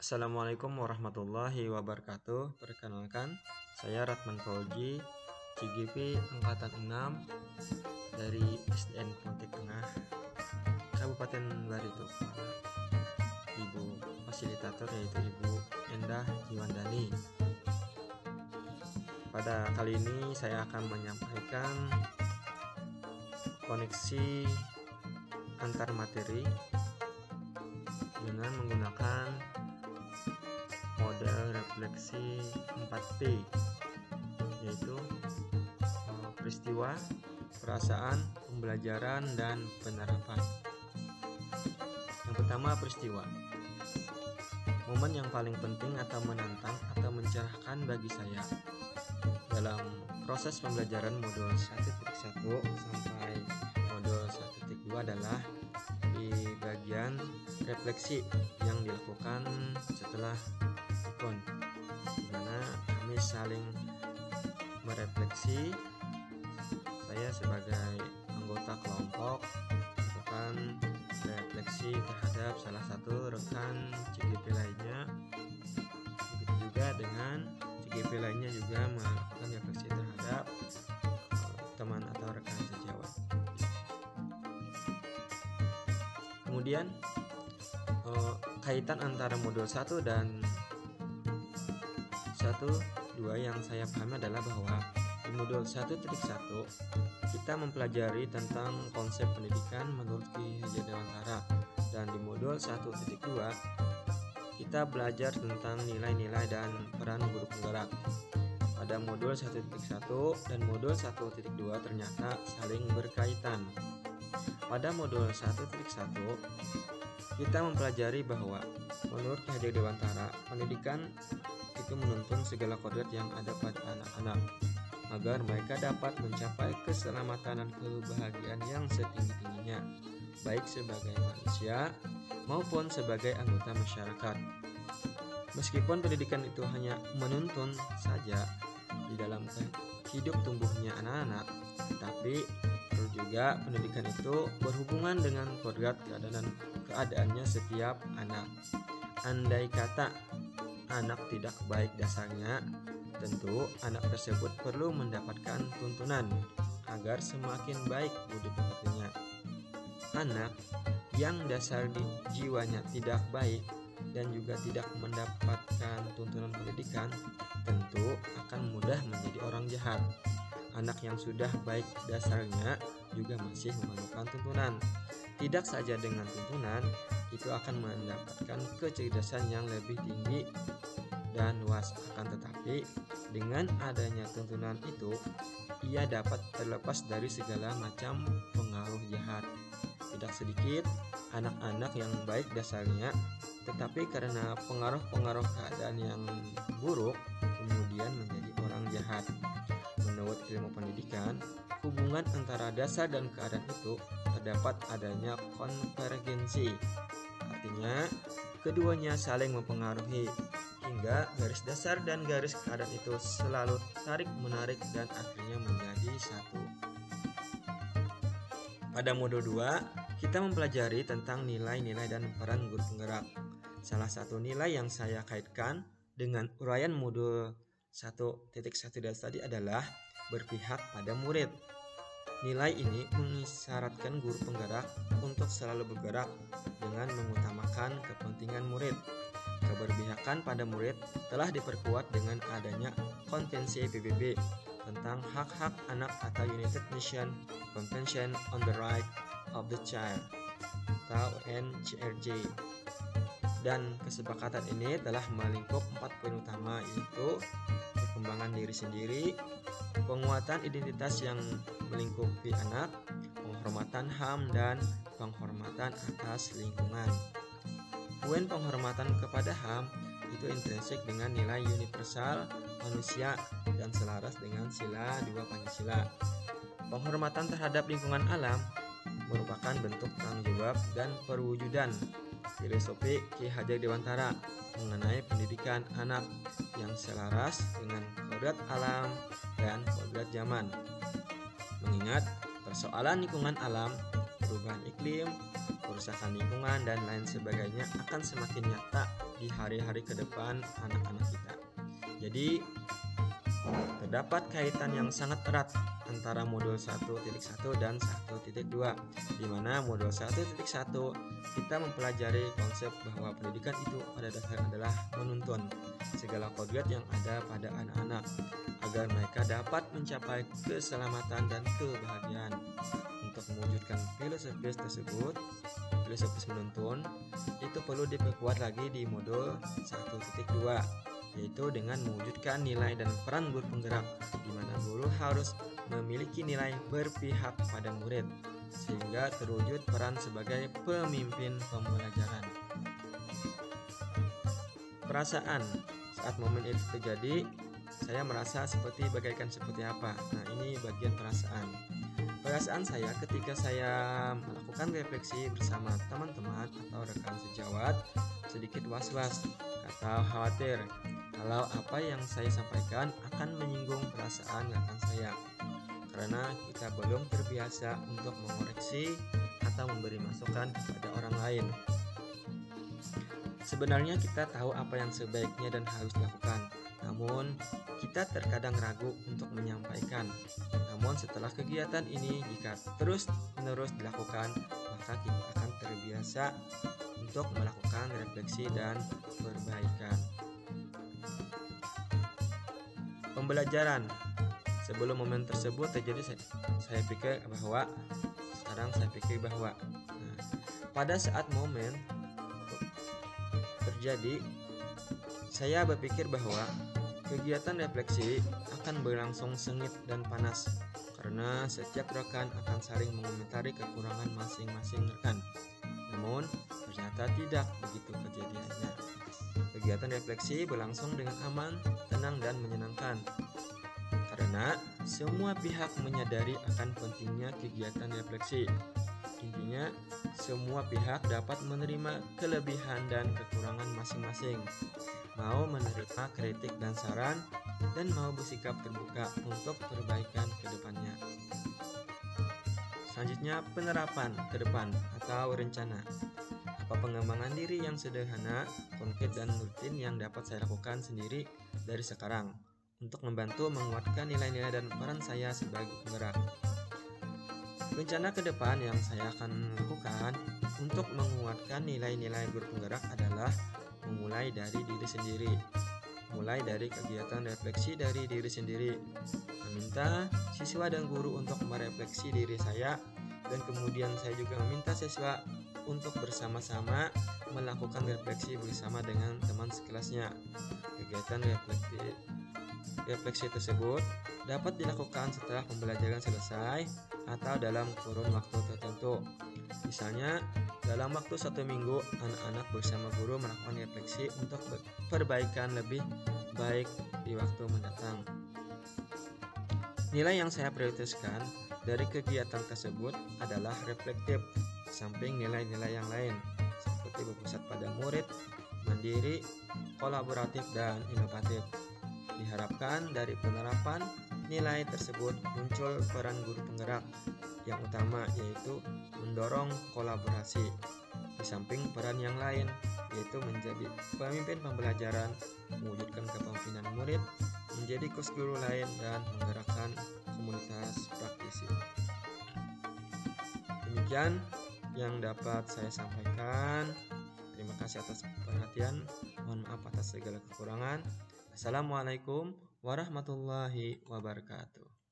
Assalamualaikum warahmatullahi wabarakatuh. Perkenalkan, saya Ratman Fauji, CGP Angkatan 6 dari SDN Pontianak Tengah, Kabupaten Barito. Ibu fasilitator yaitu Ibu Endah Jiwandani. Pada kali ini saya akan menyampaikan koneksi antar materi dengan menggunakan model refleksi 4P, yaitu peristiwa, perasaan, pembelajaran, dan penerapan. Yang pertama, peristiwa. Momen yang paling penting atau menantang atau mencerahkan bagi saya dalam proses pembelajaran modul 1.1 sampai modul 1.2 adalah di bagian refleksi yang dilakukan setelah ikon, di mana kami saling merefleksi. Saya sebagai anggota kelompok melakukan refleksi terhadap salah satu rekan CGP lainnya, begitu juga dengan CGP lainnya juga melakukan refleksi terhadap teman atau rekan sejawat. Kemudian kaitan antara modul 1 dan 1.2 yang saya pahami adalah bahwa di modul 1.1 kita mempelajari tentang konsep pendidikan menurut Ki Hajar Dewantara, dan di modul 1.2 kita belajar tentang nilai-nilai dan peran guru penggerak. Pada modul 1.1 dan modul 1.2 ternyata saling berkaitan. Pada modul 1.1 kita mempelajari bahwa menurut Ki Hajar Dewantara, pendidikan itu menuntun segala kodrat yang ada pada anak-anak agar mereka dapat mencapai keselamatan dan kebahagiaan yang setinggi-tingginya, baik sebagai manusia maupun sebagai anggota masyarakat. Meskipun pendidikan itu hanya menuntun saja di dalam hidup tumbuhnya anak-anak, tetapi perlu juga pendidikan itu berhubungan dengan kodrat keadaannya setiap anak. Andai kata anak tidak baik dasarnya, tentu anak tersebut perlu mendapatkan tuntunan agar semakin baik budi pekertinya. Anak yang dasar di jiwanya tidak baik dan juga tidak mendapatkan tuntunan pendidikan tentu akan mudah menjadi orang jahat. Anak yang sudah baik dasarnya juga masih memerlukan tuntunan. Tidak saja dengan tuntunan, itu akan mendapatkan kecerdasan yang lebih tinggi dan luas. Akan tetapi dengan adanya tuntunan itu, ia dapat terlepas dari segala macam pengaruh jahat. Tidak sedikit anak-anak yang baik dasarnya, tetapi karena pengaruh-pengaruh keadaan yang buruk kemudian menjadi orang jahat. Menurut ilmu pendidikan, hubungan antara dasar dan keadaan itu terdapat adanya konvergensi. Artinya, keduanya saling mempengaruhi hingga garis dasar dan garis keadaan itu selalu tarik-menarik dan akhirnya menjadi satu. Pada modul 2, kita mempelajari tentang nilai-nilai dan peran guru penggerak. Salah satu nilai yang saya kaitkan dengan uraian modul 1.1 tadi adalah berpihak pada murid. Nilai ini mengisyaratkan guru penggerak untuk selalu bergerak dengan mengutamakan kepentingan murid. Keberpihakan pada murid telah diperkuat dengan adanya Konvensi PBB tentang hak-hak anak atau United Nations Convention on the Right of the Child atau UNCRJ. Dan kesepakatan ini telah melingkup 4 poin utama, yaitu perkembangan diri sendiri, penguatan identitas yang melingkupi anak, penghormatan HAM, dan penghormatan atas lingkungan. Poin penghormatan kepada HAM itu intrinsik dengan nilai universal manusia dan selaras dengan sila 2 Pancasila. Penghormatan terhadap lingkungan alam merupakan bentuk tanggung jawab dan perwujudan filosofi Ki Hajar Dewantara mengenai pendidikan anak yang selaras dengan kodrat alam dan kodrat zaman. Mengingat persoalan lingkungan alam, perubahan iklim, kerusakan lingkungan, dan lain sebagainya akan semakin nyata di hari-hari ke depan anak-anak kita. Jadi terdapat kaitan yang sangat erat antara modul 1.1 dan 1.2, di mana modul 1.1 kita mempelajari konsep bahwa pendidikan itu pada dasarnya adalah menuntun segala kodrat yang ada pada anak-anak agar mereka dapat mencapai keselamatan dan kebahagiaan. Untuk mewujudkan filosofis tersebut, filosofis menuntun itu perlu diperkuat lagi di modul 1.2, yaitu dengan mewujudkan nilai dan peran guru penggerak, di mana guru harus memiliki nilai berpihak pada murid sehingga terwujud peran sebagai pemimpin pembelajaran. Perasaan saat momen itu terjadi, saya merasa bagaikan seperti apa. Nah, ini bagian perasaan. Perasaan saya ketika saya melakukan refleksi bersama teman-teman atau rekan sejawat, sedikit was-was atau khawatir kalau apa yang saya sampaikan akan menyinggung perasaan rekan saya, karena kita belum terbiasa untuk mengoreksi atau memberi masukan kepada orang lain. Sebenarnya kita tahu apa yang sebaiknya dan harus dilakukan, namun kita terkadang ragu untuk menyampaikan. Namun setelah kegiatan ini, jika terus-menerus dilakukan, maka kita akan terbiasa untuk melakukan refleksi dan perbaikan. Pembelajaran. Sebelum momen tersebut terjadi, saya pikir bahwa pada saat momen terjadi, saya berpikir bahwa kegiatan refleksi akan berlangsung sengit dan panas karena setiap rekan akan saling mengomentari kekurangan masing-masing rekan. Namun ternyata tidak begitu kejadiannya. Kegiatan refleksi berlangsung dengan aman, tenang, dan menyenangkan karena semua pihak menyadari akan pentingnya kegiatan refleksi. Intinya, semua pihak dapat menerima kelebihan dan kekurangan masing-masing, mau menerima kritik dan saran, dan mau bersikap terbuka untuk perbaikan ke depannya. Selanjutnya, penerapan ke depan atau rencana. Apa pengembangan diri yang sederhana, konkret, dan rutin yang dapat saya lakukan sendiri dari sekarang untuk membantu menguatkan nilai-nilai dan peran saya sebagai penggerak. Rencana ke depan yang saya akan lakukan untuk menguatkan nilai-nilai guru penggerak adalah memulai dari diri sendiri. Mulai dari kegiatan refleksi dari diri sendiri, meminta siswa dan guru untuk merefleksi diri saya, dan kemudian saya juga meminta siswa untuk bersama-sama melakukan refleksi bersama dengan teman sekelasnya. Kegiatan refleksi tersebut dapat dilakukan setelah pembelajaran selesai atau dalam kurun waktu tertentu. Misalnya, dalam waktu 1 minggu, anak-anak bersama guru melakukan refleksi untuk perbaikan lebih baik di waktu mendatang. Nilai yang saya prioritaskan dari kegiatan tersebut adalah reflektif, samping nilai-nilai yang lain, seperti berpusat pada murid, mandiri, kolaboratif, dan inovatif. Diharapkan dari penerapan nilai tersebut muncul peran guru penggerak yang utama, yaitu mendorong kolaborasi, di samping peran yang lain, yaitu menjadi pemimpin pembelajaran, mewujudkan kepemimpinan murid, menjadi coach guru lain, dan menggerakkan komunitas praktisi. Demikian yang dapat saya sampaikan. Terima kasih atas perhatian. Mohon maaf atas segala kekurangan. Assalamualaikum warahmatullahi wabarakatuh.